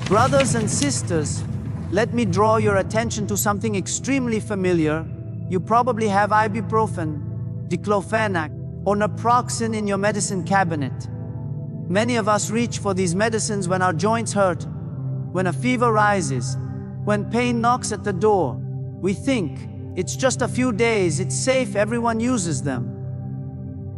Brothers and sisters, let me draw your attention to something extremely familiar. You probably have ibuprofen, diclofenac, or naproxen in your medicine cabinet. Many of us reach for these medicines when our joints hurt, when a fever rises, when pain knocks at the door. We think, it's just a few days, it's safe, everyone uses them.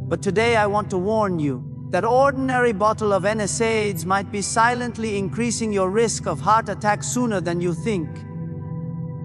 But today I want to warn you that ordinary bottle of NSAIDs might be silently increasing your risk of heart attack sooner than you think.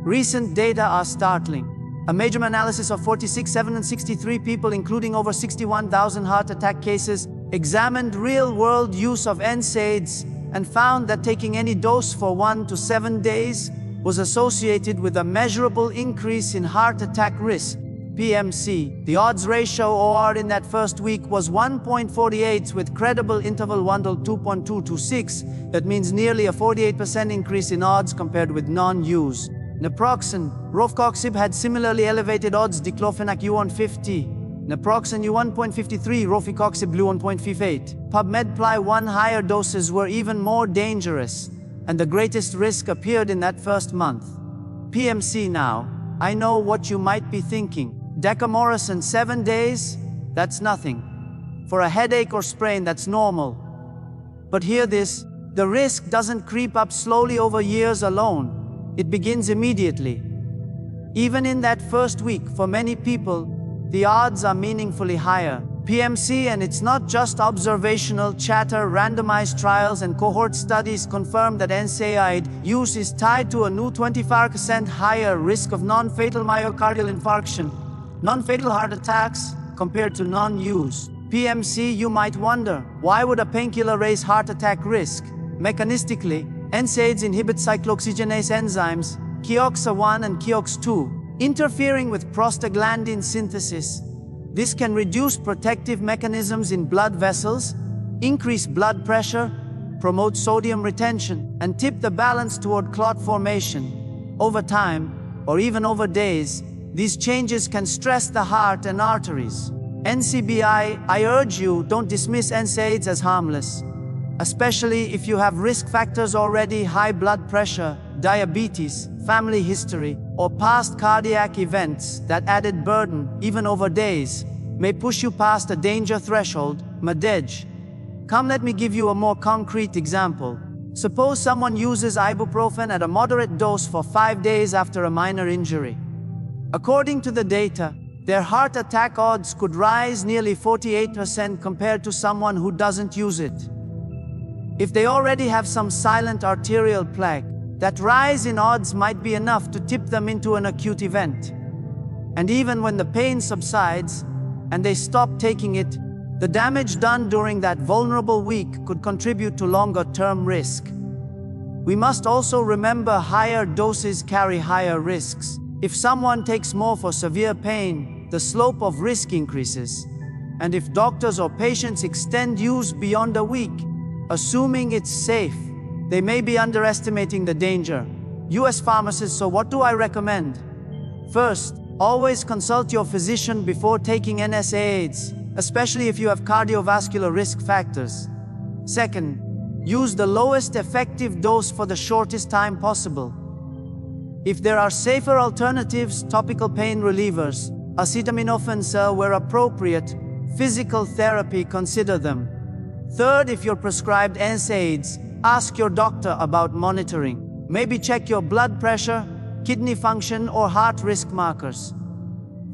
Recent data are startling. A major analysis of 46,763 people, including over 61,000 heart attack cases, examined real-world use of NSAIDs and found that taking any dose for 1 to 7 days was associated with a measurable increase in heart attack risk, PMC. The odds ratio OR in that first week was 1.48 with credible interval 1 to 2.226. That means nearly a 48% increase in odds compared with non-use. Naproxen, rofecoxib had similarly elevated odds, diclofenac U150, naproxen U1.53, rofecoxib U1.58. PubMed-Ply 1 higher doses were even more dangerous, and the greatest risk appeared in that first month. PMC now, I know what you might be thinking. Decamorous 7 days? That's nothing. For a headache or sprain, that's normal. But hear this, the risk doesn't creep up slowly over years alone. It begins immediately. Even in that first week, for many people, the odds are meaningfully higher. PMC, and it's not just observational chatter, randomized trials and cohort studies confirm that NSAID use is tied to a new 25% higher risk of non-fatal myocardial infarction, non-fatal heart attacks, compared to non-use. PMC, you might wonder, why would a painkiller raise heart attack risk? Mechanistically, NSAIDs inhibit cyclooxygenase enzymes, KIOXA1 and KIOX2, interfering with prostaglandin synthesis. This can reduce protective mechanisms in blood vessels, increase blood pressure, promote sodium retention, and tip the balance toward clot formation. Over time, or even over days, these changes can stress the heart and arteries. NCBI, I urge you, don't dismiss NSAIDs as harmless, especially if you have risk factors already: high blood pressure, diabetes, family history, or past cardiac events. That added burden, even over days, may push you past a danger threshold, MADEJ. Come, let me give you a more concrete example. Suppose someone uses ibuprofen at a moderate dose for 5 days after a minor injury. According to the data, their heart attack odds could rise nearly 48% compared to someone who doesn't use it. If they already have some silent arterial plaque, that rise in odds might be enough to tip them into an acute event. And even when the pain subsides and they stop taking it, the damage done during that vulnerable week could contribute to longer-term risk. We must also remember higher doses carry higher risks. If someone takes more for severe pain, the slope of risk increases. And if doctors or patients extend use beyond a week, assuming it's safe, they may be underestimating the danger. US pharmacists, so what do I recommend? First, always consult your physician before taking NSAIDs, especially if you have cardiovascular risk factors. Second, use the lowest effective dose for the shortest time possible. If there are safer alternatives, topical pain relievers, acetaminophen where appropriate, physical therapy, consider them. Third, if you're prescribed NSAIDs, ask your doctor about monitoring. Maybe check your blood pressure, kidney function, or heart risk markers.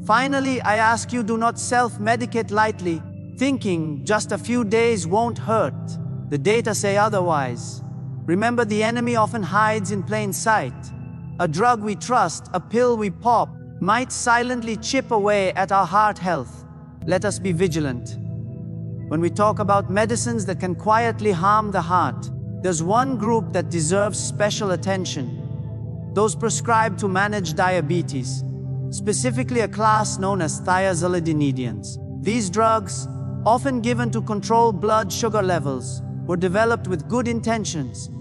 Finally, I ask you, do not self-medicate lightly, thinking just a few days won't hurt. The data say otherwise. Remember, the enemy often hides in plain sight. A drug we trust, a pill we pop, might silently chip away at our heart health. Let us be vigilant. When we talk about medicines that can quietly harm the heart, there's one group that deserves special attention: those prescribed to manage diabetes, specifically a class known as thiazolidinedians. These drugs, often given to control blood sugar levels, were developed with good intentions.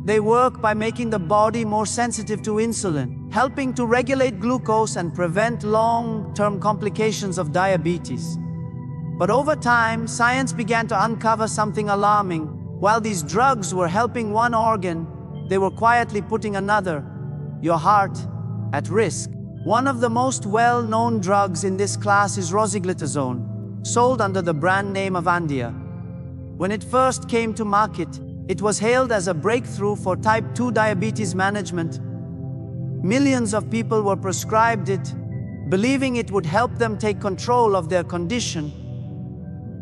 They work by making the body more sensitive to insulin, helping to regulate glucose and prevent long-term complications of diabetes. But over time, science began to uncover something alarming. While these drugs were helping one organ, they were quietly putting another, your heart, at risk. One of the most well-known drugs in this class is rosiglitazone, sold under the brand name of Andia. When it first came to market, it was hailed as a breakthrough for type 2 diabetes management. Millions of people were prescribed it, believing it would help them take control of their condition.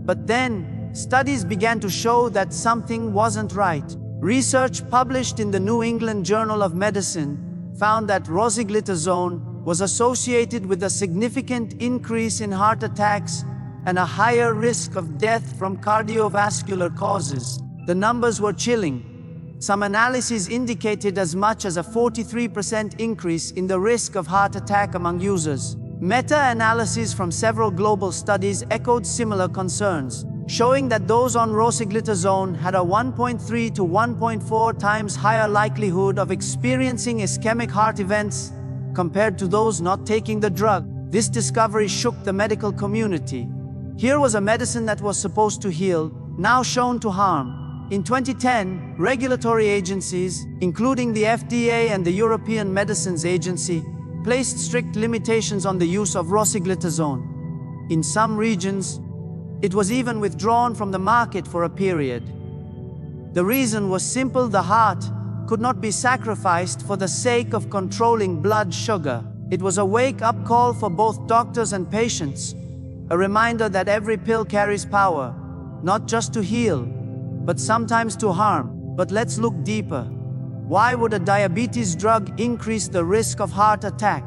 But then, studies began to show that something wasn't right. Research published in the New England Journal of Medicine found that rosiglitazone was associated with a significant increase in heart attacks and a higher risk of death from cardiovascular causes. The numbers were chilling. Some analyses indicated as much as a 43% increase in the risk of heart attack among users. Meta-analyses from several global studies echoed similar concerns, showing that those on rosiglitazone had a 1.3 to 1.4 times higher likelihood of experiencing ischemic heart events compared to those not taking the drug. This discovery shook the medical community. Here was a medicine that was supposed to heal, now shown to harm. In 2010, regulatory agencies, including the FDA and the European Medicines Agency, placed strict limitations on the use of rosiglitazone. In some regions, it was even withdrawn from the market for a period. The reason was simple: the heart could not be sacrificed for the sake of controlling blood sugar. It was a wake-up call for both doctors and patients, a reminder that every pill carries power, not just to heal, but sometimes to harm. But let's look deeper. Why would a diabetes drug increase the risk of heart attack?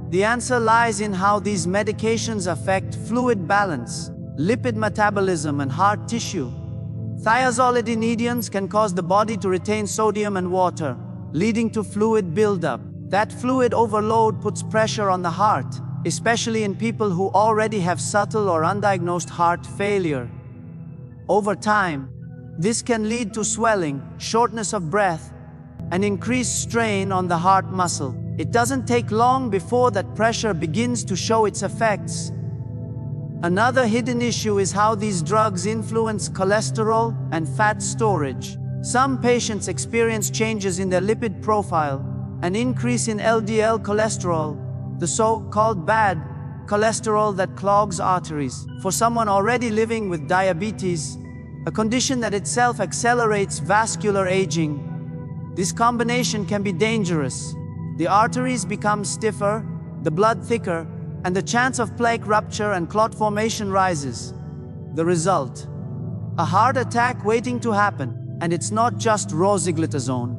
The answer lies in how these medications affect fluid balance, lipid metabolism, and heart tissue. Thiazolidinedions can cause the body to retain sodium and water, leading to fluid buildup. That fluid overload puts pressure on the heart, especially in people who already have subtle or undiagnosed heart failure. Over time, this can lead to swelling, shortness of breath, and increased strain on the heart muscle. It doesn't take long before that pressure begins to show its effects. Another hidden issue is how these drugs influence cholesterol and fat storage. Some patients experience changes in their lipid profile, an increase in LDL cholesterol, the so-called bad cholesterol that clogs arteries. For someone already living with diabetes, a condition that itself accelerates vascular aging, this combination can be dangerous. The arteries become stiffer, the blood thicker, and the chance of plaque rupture and clot formation rises. The result? A heart attack waiting to happen. And it's not just rosiglitazone.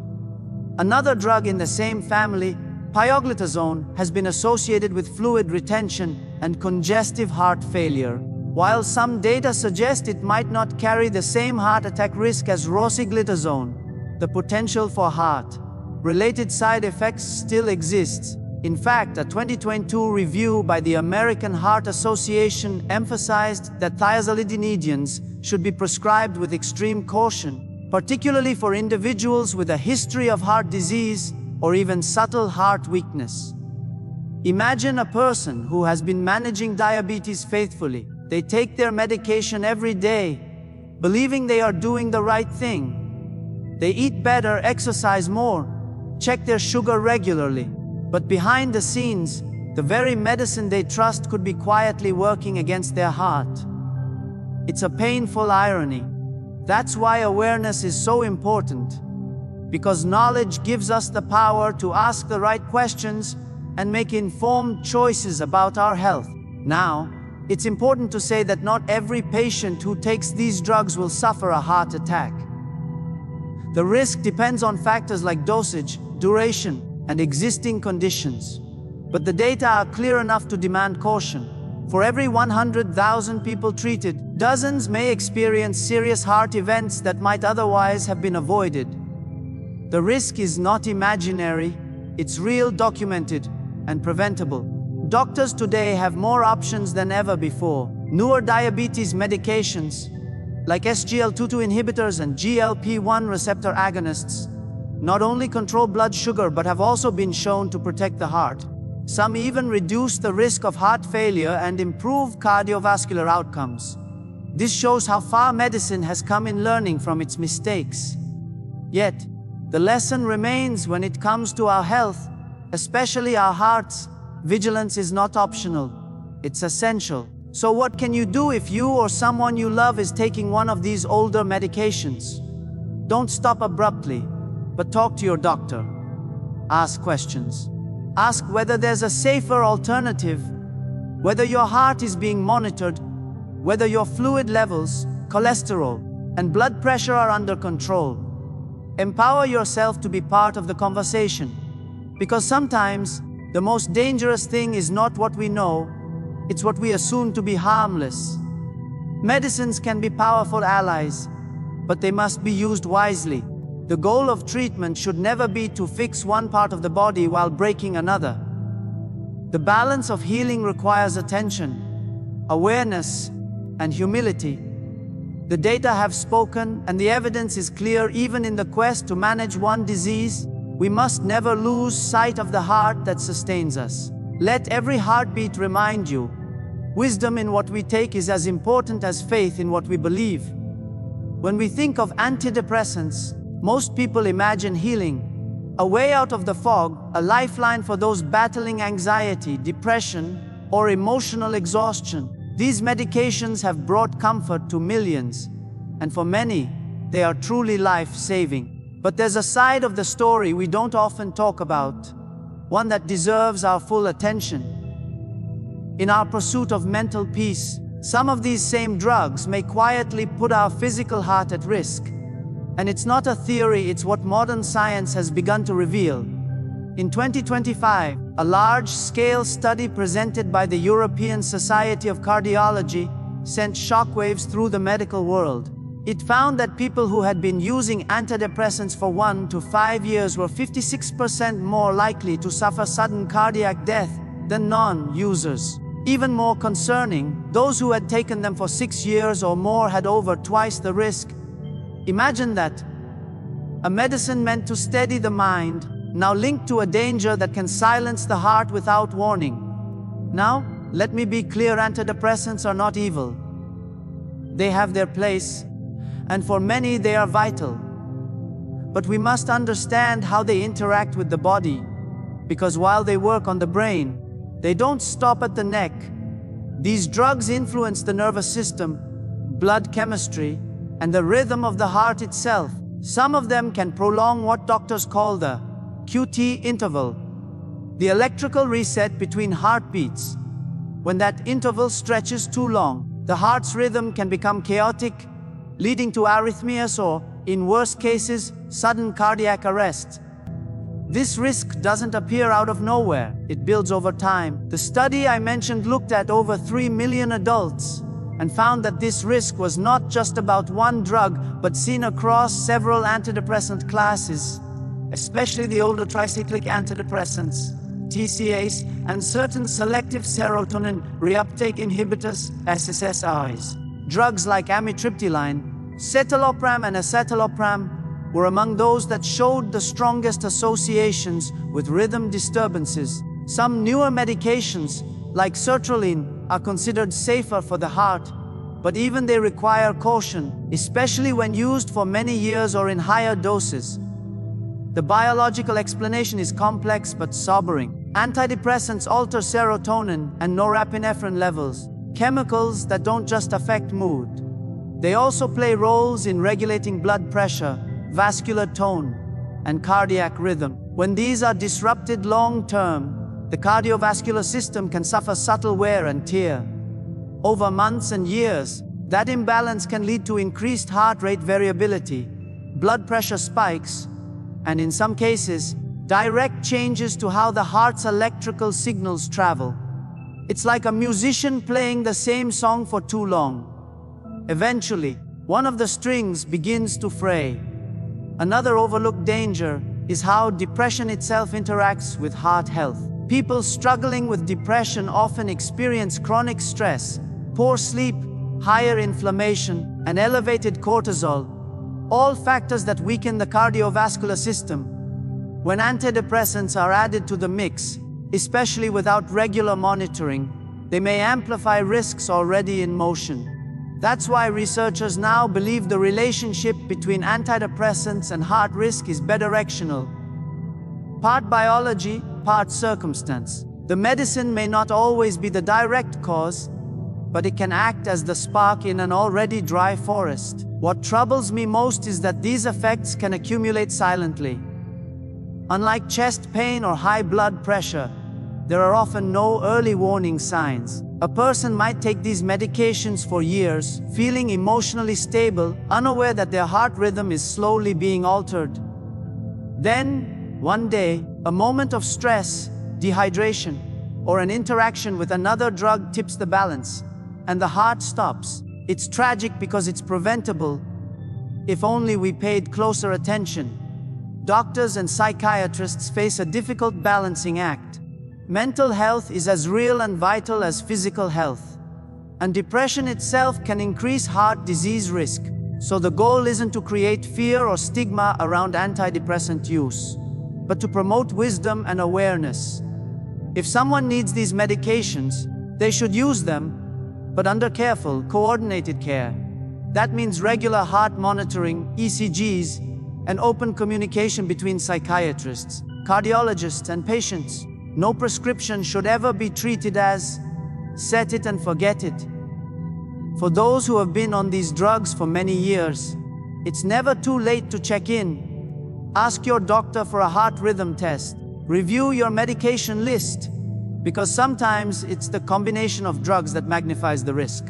Another drug in the same family, pioglitazone, has been associated with fluid retention and congestive heart failure. While some data suggest it might not carry the same heart attack risk as rosiglitazone, the potential for heart-related side effects still exists. In fact, a 2022 review by the American Heart Association emphasized that thiazolidinedions should be prescribed with extreme caution, particularly for individuals with a history of heart disease or even subtle heart weakness. Imagine a person who has been managing diabetes faithfully. They take their medication every day, believing they are doing the right thing. They eat better, exercise more, check their sugar regularly. But behind the scenes, the very medicine they trust could be quietly working against their heart. It's a painful irony. That's why awareness is so important. Because knowledge gives us the power to ask the right questions and make informed choices about our health. Now, it's important to say that not every patient who takes these drugs will suffer a heart attack. The risk depends on factors like dosage, duration, and existing conditions. But the data are clear enough to demand caution. For every 100,000 people treated, dozens may experience serious heart events that might otherwise have been avoided. The risk is not imaginary, it's real, documented, and preventable. Doctors today have more options than ever before. Newer diabetes medications, like SGLT2 inhibitors and GLP-1 receptor agonists, not only control blood sugar but have also been shown to protect the heart. Some even reduce the risk of heart failure and improve cardiovascular outcomes. This shows how far medicine has come in learning from its mistakes. Yet, the lesson remains when it comes to our health, especially our hearts. Vigilance is not optional, it's essential. So what can you do if you or someone you love is taking one of these older medications? Don't stop abruptly, but talk to your doctor. Ask questions. Ask whether there's a safer alternative, whether your heart is being monitored, whether your fluid levels, cholesterol, and blood pressure are under control. Empower yourself to be part of the conversation, because sometimes the most dangerous thing is not what we know, it's what we assume to be harmless. Medicines can be powerful allies, but they must be used wisely. The goal of treatment should never be to fix one part of the body while breaking another. The balance of healing requires attention, awareness, and humility. The data have spoken, and the evidence is clear. Even in the quest to manage one disease, we must never lose sight of the heart that sustains us. Let every heartbeat remind you, wisdom in what we take is as important as faith in what we believe. When we think of antidepressants, most people imagine healing, a way out of the fog, a lifeline for those battling anxiety, depression, or emotional exhaustion. These medications have brought comfort to millions, and for many, they are truly life-saving. But there's a side of the story we don't often talk about, one that deserves our full attention. In our pursuit of mental peace, some of these same drugs may quietly put our physical heart at risk. And it's not a theory, it's what modern science has begun to reveal. In 2025, a large-scale study presented by the European Society of Cardiology sent shockwaves through the medical world. It found that people who had been using antidepressants for 1 to 5 years were 56% more likely to suffer sudden cardiac death than non-users. Even more concerning, those who had taken them for 6 years or more had over twice the risk. Imagine that. A medicine meant to steady the mind, now linked to a danger that can silence the heart without warning. Now, let me be clear, antidepressants are not evil. They have their place, and for many they are vital. But we must understand how they interact with the body, because while they work on the brain, they don't stop at the neck. These drugs influence the nervous system, blood chemistry, and the rhythm of the heart itself. Some of them can prolong what doctors call the QT interval, the electrical reset between heartbeats. When that interval stretches too long, the heart's rhythm can become chaotic, leading to arrhythmias or, in worst cases, sudden cardiac arrest. This risk doesn't appear out of nowhere, it builds over time. The study I mentioned looked at over 3 million adults and found that this risk was not just about one drug, but seen across several antidepressant classes, especially the older tricyclic antidepressants, TCAs, and certain selective serotonin reuptake inhibitors, SSRIs. Drugs like amitriptyline, citalopram, and escitalopram were among those that showed the strongest associations with rhythm disturbances. Some newer medications, like sertraline, are considered safer for the heart, but even they require caution, especially when used for many years or in higher doses. The biological explanation is complex but sobering. Antidepressants alter serotonin and norepinephrine levels, chemicals that don't just affect mood. They also play roles in regulating blood pressure, vascular tone, and cardiac rhythm. When these are disrupted long-term, the cardiovascular system can suffer subtle wear and tear. Over months and years, that imbalance can lead to increased heart rate variability, blood pressure spikes, and in some cases, direct changes to how the heart's electrical signals travel. It's like a musician playing the same song for too long. Eventually, one of the strings begins to fray. Another overlooked danger is how depression itself interacts with heart health. People struggling with depression often experience chronic stress, poor sleep, higher inflammation, and elevated cortisol, all factors that weaken the cardiovascular system. When antidepressants are added to the mix, especially without regular monitoring, they may amplify risks already in motion. That's why researchers now believe the relationship between antidepressants and heart risk is bidirectional. Part biology, part circumstance. The medicine may not always be the direct cause, but it can act as the spark in an already dry forest. What troubles me most is that these effects can accumulate silently. Unlike chest pain or high blood pressure, there are often no early warning signs. A person might take these medications for years, feeling emotionally stable, unaware that their heart rhythm is slowly being altered. Then, one day, a moment of stress, dehydration, or an interaction with another drug tips the balance, and the heart stops. It's tragic because it's preventable, if only we paid closer attention. Doctors and psychiatrists face a difficult balancing act. Mental health is as real and vital as physical health. And depression itself can increase heart disease risk. So the goal isn't to create fear or stigma around antidepressant use, but to promote wisdom and awareness. If someone needs these medications, they should use them, but under careful, coordinated care. That means regular heart monitoring, ECGs, and open communication between psychiatrists, cardiologists, and patients. No prescription should ever be treated as set it and forget it. For those who have been on these drugs for many years, it's never too late to check in. Ask your doctor for a heart rhythm test. Review your medication list, because sometimes it's the combination of drugs that magnifies the risk.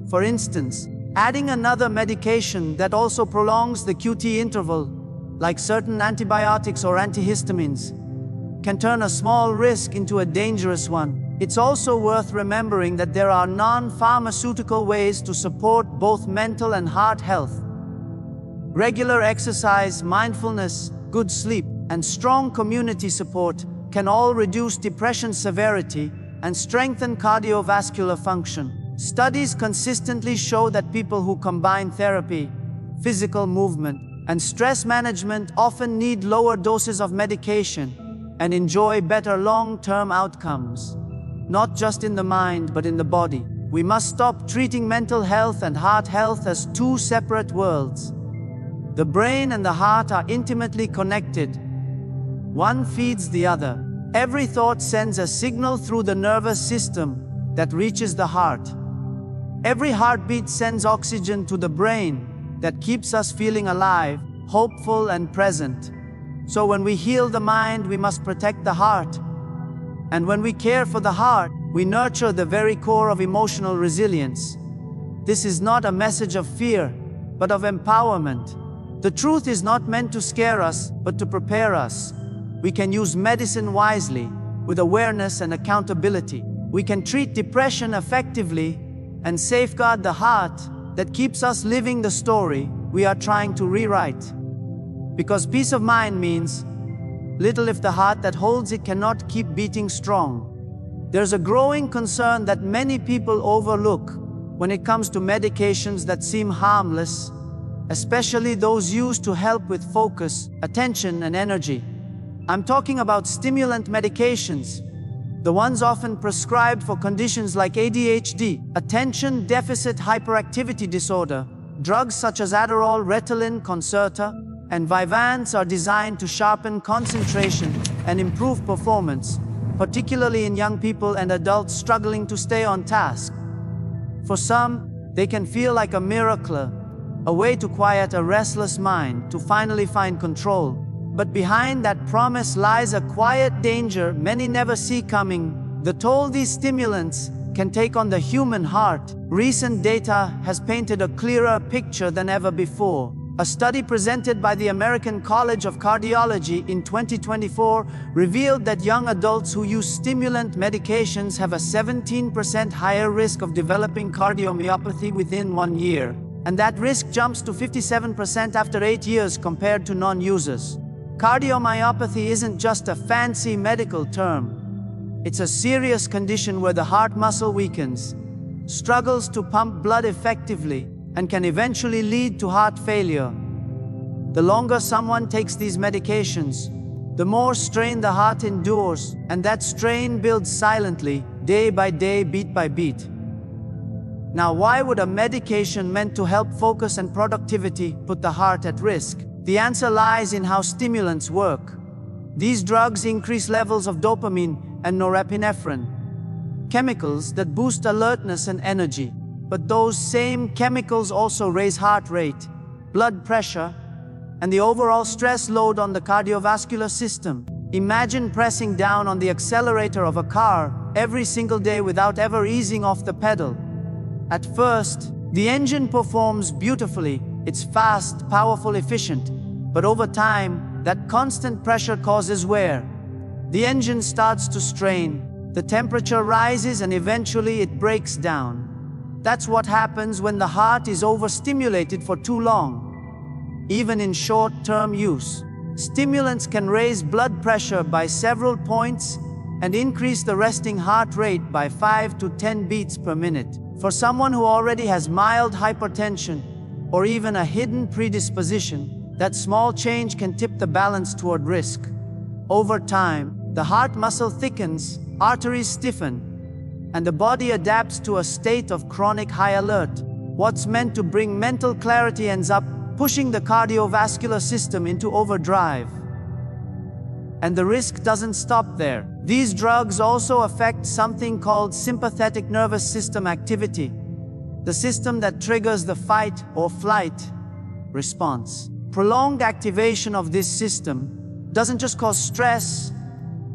For instance, adding another medication that also prolongs the QT interval, like certain antibiotics or antihistamines, can turn a small risk into a dangerous one. It's also worth remembering that there are non-pharmaceutical ways to support both mental and heart health. Regular exercise, mindfulness, good sleep, and strong community support can all reduce depression severity and strengthen cardiovascular function. Studies consistently show that people who combine therapy, physical movement, and stress management often need lower doses of medication and enjoy better long-term outcomes. Not just in the mind, but in the body. We must stop treating mental health and heart health as two separate worlds. The brain and the heart are intimately connected. One feeds the other. Every thought sends a signal through the nervous system that reaches the heart. Every heartbeat sends oxygen to the brain that keeps us feeling alive, hopeful, and present. So when we heal the mind, we must protect the heart. And when we care for the heart, we nurture the very core of emotional resilience. This is not a message of fear, but of empowerment. The truth is not meant to scare us, but to prepare us. We can use medicine wisely, with awareness and accountability. We can treat depression effectively and safeguard the heart that keeps us living the story we are trying to rewrite. Because peace of mind means little if the heart that holds it cannot keep beating strong. There's a growing concern that many people overlook when it comes to medications that seem harmless, especially those used to help with focus, attention, and energy. I'm talking about stimulant medications, the ones often prescribed for conditions like ADHD, attention deficit hyperactivity disorder. Drugs such as Adderall, Ritalin, Concerta, and Vyvanse are designed to sharpen concentration and improve performance, particularly in young people and adults struggling to stay on task. For some, they can feel like a miracle, a way to quiet a restless mind, to finally find control. But behind that promise lies a quiet danger many never see coming: the toll these stimulants can take on the human heart. Recent data has painted a clearer picture than ever before. A study presented by the American College of Cardiology in 2024 revealed that young adults who use stimulant medications have a 17% higher risk of developing cardiomyopathy within 1 year. And that risk jumps to 57% after 8 years compared to non-users. Cardiomyopathy isn't just a fancy medical term. It's a serious condition where the heart muscle weakens, struggles to pump blood effectively, and can eventually lead to heart failure. The longer someone takes these medications, the more strain the heart endures, and that strain builds silently, day by day, beat by beat. Now, why would a medication meant to help focus and productivity put the heart at risk? The answer lies in how stimulants work. These drugs increase levels of dopamine and norepinephrine, chemicals that boost alertness and energy. But those same chemicals also raise heart rate, blood pressure, and the overall stress load on the cardiovascular system. Imagine pressing down on the accelerator of a car every single day without ever easing off the pedal. At first, the engine performs beautifully. It's fast, powerful, efficient. But over time, that constant pressure causes wear. The engine starts to strain, the temperature rises, and eventually it breaks down. That's what happens when the heart is overstimulated for too long. Even in short-term use, stimulants can raise blood pressure by several points and increase the resting heart rate by 5 to 10 beats per minute. For someone who already has mild hypertension or even a hidden predisposition, that small change can tip the balance toward risk. Over time, the heart muscle thickens, arteries stiffen, and the body adapts to a state of chronic high alert. What's meant to bring mental clarity ends up pushing the cardiovascular system into overdrive. And the risk doesn't stop there. These drugs also affect something called sympathetic nervous system activity, the system that triggers the fight or flight response. Prolonged activation of this system doesn't just cause stress,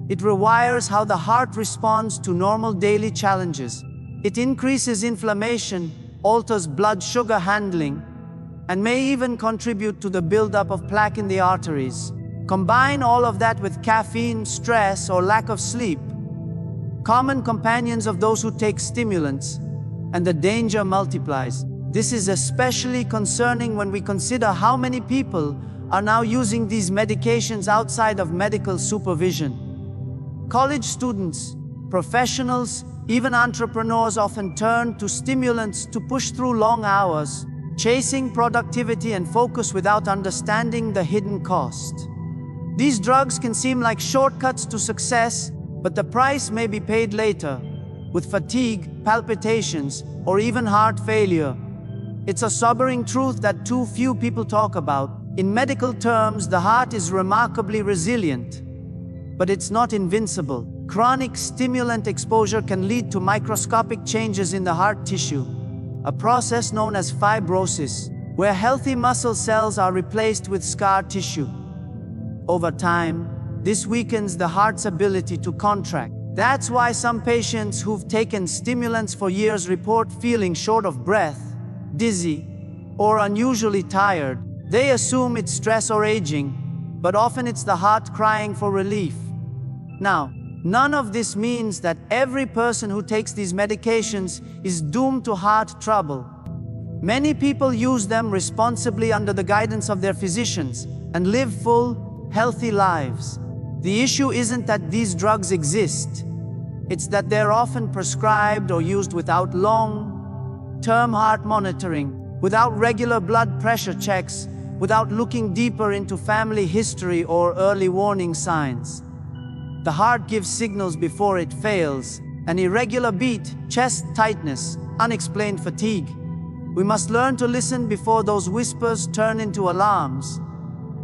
it rewires how the heart responds to normal daily challenges. It increases inflammation, alters blood sugar handling, and may even contribute to the buildup of plaque in the arteries. Combine all of that with caffeine, stress, or lack of sleep, common companions of those who take stimulants, and the danger multiplies. This is especially concerning when we consider how many people are now using these medications outside of medical supervision. College students, professionals, even entrepreneurs often turn to stimulants to push through long hours, chasing productivity and focus without understanding the hidden cost. These drugs can seem like shortcuts to success, but the price may be paid later, with fatigue, palpitations, or even heart failure. It's a sobering truth that too few people talk about. In medical terms, the heart is remarkably resilient, but it's not invincible. Chronic stimulant exposure can lead to microscopic changes in the heart tissue, a process known as fibrosis, where healthy muscle cells are replaced with scar tissue. Over time, this weakens the heart's ability to contract. That's why some patients who've taken stimulants for years report feeling short of breath, dizzy, or unusually tired. They assume it's stress or aging, but often it's the heart crying for relief. Now, none of this means that every person who takes these medications is doomed to heart trouble. Many people use them responsibly under the guidance of their physicians and live full, healthy lives. The issue isn't that these drugs exist. It's that they're often prescribed or used without long-term heart monitoring, without regular blood pressure checks, without looking deeper into family history or early warning signs. The heart gives signals before it fails: an irregular beat, chest tightness, unexplained fatigue. We must learn to listen before those whispers turn into alarms.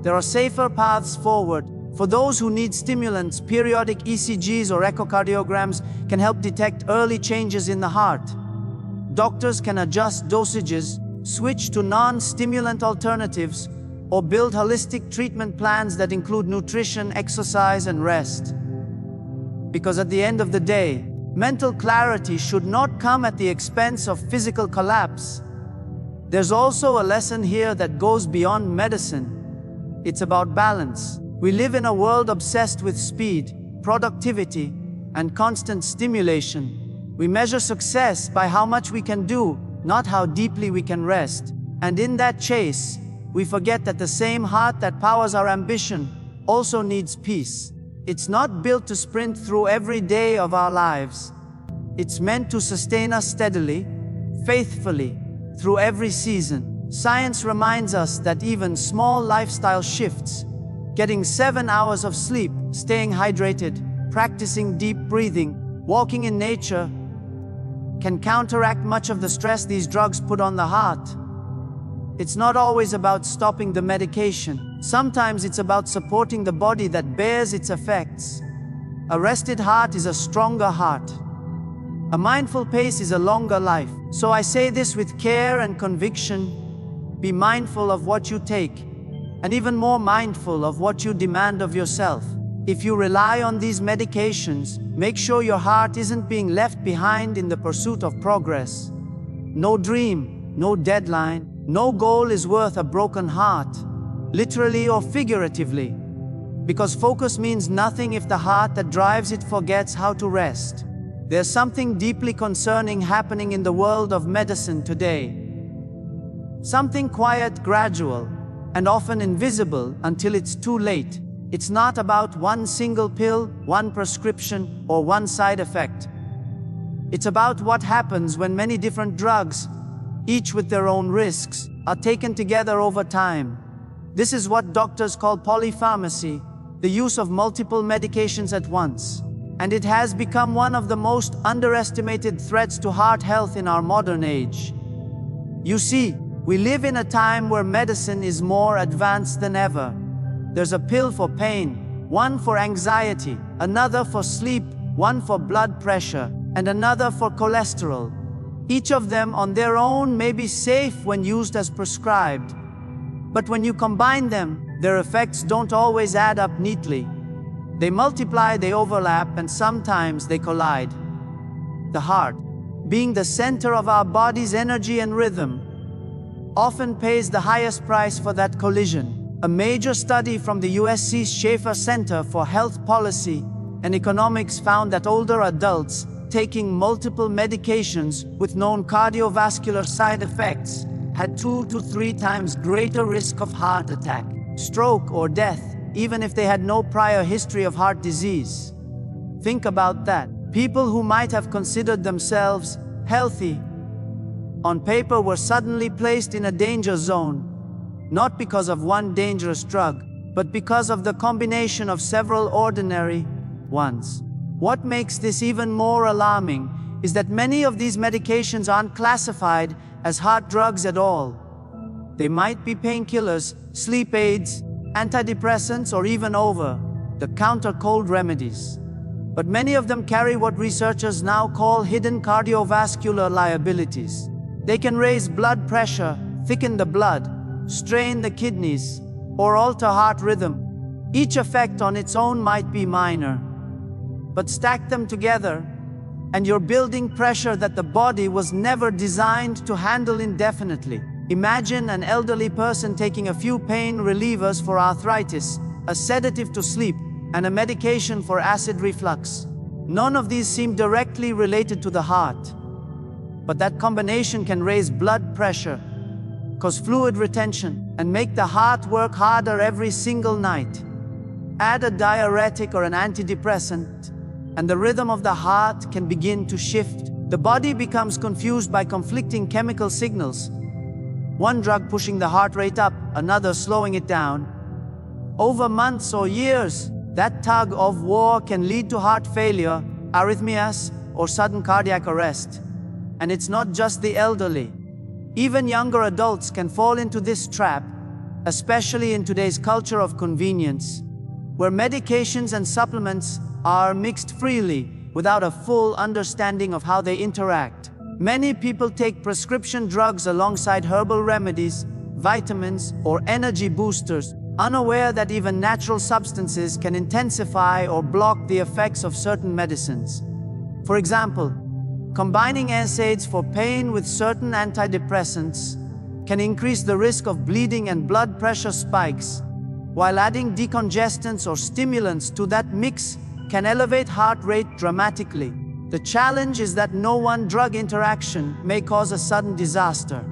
There are safer paths forward. For those who need stimulants, periodic ECGs or echocardiograms can help detect early changes in the heart. Doctors can adjust dosages, switch to non-stimulant alternatives, or build holistic treatment plans that include nutrition, exercise, and rest. Because at the end of the day, mental clarity should not come at the expense of physical collapse. There's also a lesson here that goes beyond medicine. It's about balance. We live in a world obsessed with speed, productivity, and constant stimulation. We measure success by how much we can do, not how deeply we can rest. And in that chase, we forget that the same heart that powers our ambition also needs peace. It's not built to sprint through every day of our lives. It's meant to sustain us steadily, faithfully, through every season. Science reminds us that even small lifestyle shifts, getting 7 hours of sleep, staying hydrated, practicing deep breathing, walking in nature, can counteract much of the stress these drugs put on the heart. It's not always about stopping the medication. Sometimes it's about supporting the body that bears its effects. A rested heart is a stronger heart. A mindful pace is a longer life. So I say this with care and conviction. Be mindful of what you take, and even more mindful of what you demand of yourself. If you rely on these medications, make sure your heart isn't being left behind in the pursuit of progress. No dream, no deadline, no goal is worth a broken heart, literally or figuratively. Because focus means nothing if the heart that drives it forgets how to rest. There's something deeply concerning happening in the world of medicine today. Something quiet, gradual, and often invisible until it's too late. It's not about one single pill, one prescription, or one side effect. It's about what happens when many different drugs, each with their own risks, are taken together over time. This is what doctors call polypharmacy, the use of multiple medications at once. And it has become one of the most underestimated threats to heart health in our modern age. You see, we live in a time where medicine is more advanced than ever. There's a pill for pain, one for anxiety, another for sleep, one for blood pressure, and another for cholesterol. Each of them on their own may be safe when used as prescribed. But when you combine them, their effects don't always add up neatly. They multiply, they overlap, and sometimes they collide. The heart, being the center of our body's energy and rhythm, often pays the highest price for that collision. A major study from the USC's Schaeffer Center for Health Policy and Economics found that older adults taking multiple medications with known cardiovascular side effects had 2 to 3 times greater risk of heart attack, stroke, or death, even if they had no prior history of heart disease. Think about that. People who might have considered themselves healthy on paper were suddenly placed in a danger zone, not because of one dangerous drug, but because of the combination of several ordinary ones. What makes this even more alarming is that many of these medications aren't classified as heart drugs at all. They might be painkillers, sleep aids, antidepressants, or even over-the-counter cold remedies. But many of them carry what researchers now call hidden cardiovascular liabilities. They can raise blood pressure, thicken the blood, strain the kidneys, or alter heart rhythm. Each effect on its own might be minor, but stack them together, and you're building pressure that the body was never designed to handle indefinitely. Imagine an elderly person taking a few pain relievers for arthritis, a sedative to sleep, and a medication for acid reflux. None of these seem directly related to the heart, but that combination can raise blood pressure, cause fluid retention, and make the heart work harder every single night. Add a diuretic or an antidepressant, and the rhythm of the heart can begin to shift. The body becomes confused by conflicting chemical signals. One drug pushing the heart rate up, another slowing it down. Over months or years, that tug of war can lead to heart failure, arrhythmias, or sudden cardiac arrest. And it's not just the elderly. Even younger adults can fall into this trap, especially in today's culture of convenience, where medications and supplements are mixed freely without a full understanding of how they interact. Many people take prescription drugs alongside herbal remedies, vitamins, or energy boosters, unaware that even natural substances can intensify or block the effects of certain medicines. For example, combining NSAIDs for pain with certain antidepressants can increase the risk of bleeding and blood pressure spikes, while adding decongestants or stimulants to that mix can elevate heart rate dramatically. The challenge is that no one drug interaction may cause a sudden disaster.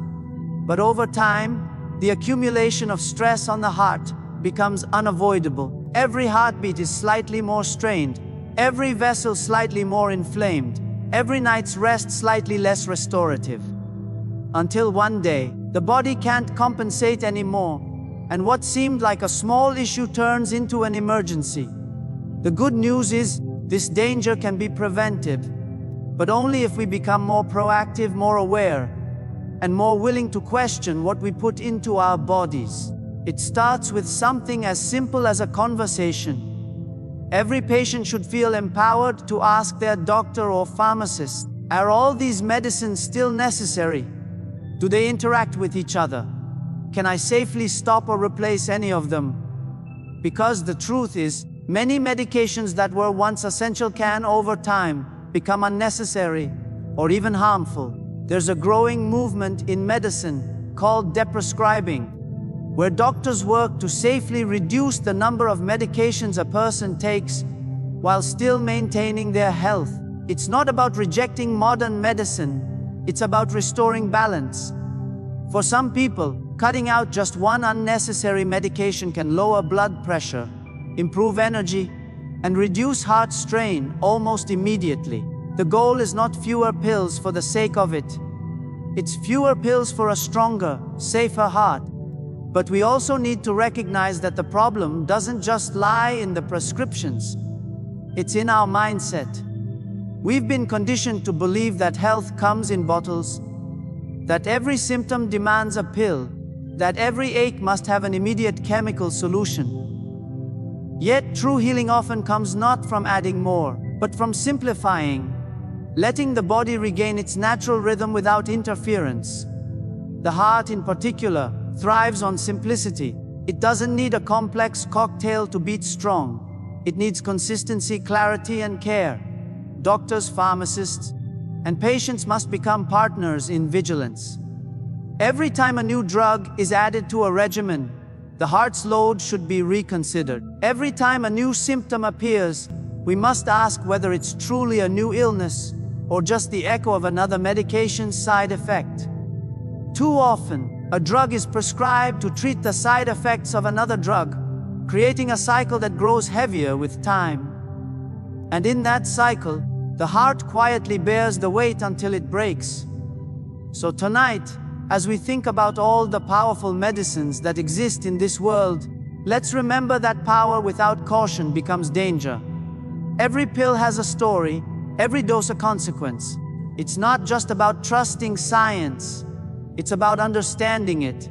But over time, the accumulation of stress on the heart becomes unavoidable. Every heartbeat is slightly more strained, every vessel slightly more inflamed, every night's rest slightly less restorative. Until one day, the body can't compensate anymore, and what seemed like a small issue turns into an emergency. The good news is, this danger can be prevented. but only if we become more proactive, more aware, and more willing to question what we put into our bodies. It starts with something as simple as a conversation. Every patient should feel empowered to ask their doctor or pharmacist, are all these medicines still necessary? Do they interact with each other? Can I safely stop or replace any of them? Because the truth is, many medications that were once essential can, over time, become unnecessary or even harmful. There's a growing movement in medicine called deprescribing, where doctors work to safely reduce the number of medications a person takes while still maintaining their health. It's not about rejecting modern medicine, it's about restoring balance. For some people, cutting out just one unnecessary medication can lower blood pressure, improve energy, and reduce heart strain almost immediately. The goal is not fewer pills for the sake of it. It's fewer pills for a stronger, safer heart. But we also need to recognize that the problem doesn't just lie in the prescriptions. It's in our mindset. We've been conditioned to believe that health comes in bottles, that every symptom demands a pill, that every ache must have an immediate chemical solution. Yet true healing often comes not from adding more, but from simplifying, letting the body regain its natural rhythm without interference. The heart, in particular, thrives on simplicity. It doesn't need a complex cocktail to beat strong. It needs consistency, clarity, and care. Doctors, pharmacists, and patients must become partners in vigilance. Every time a new drug is added to a regimen, the heart's load should be reconsidered. Every time a new symptom appears, we must ask whether it's truly a new illness or just the echo of another medication's side effect. Too often, a drug is prescribed to treat the side effects of another drug, creating a cycle that grows heavier with time. And in that cycle, the heart quietly bears the weight until it breaks. So tonight, as we think about all the powerful medicines that exist in this world, let's remember that power without caution becomes danger. Every pill has a story, every dose a consequence. It's not just about trusting science, it's about understanding it.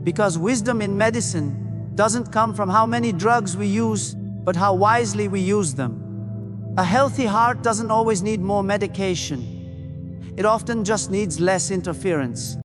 Because wisdom in medicine doesn't come from how many drugs we use, but how wisely we use them. A healthy heart doesn't always need more medication. It often just needs less interference.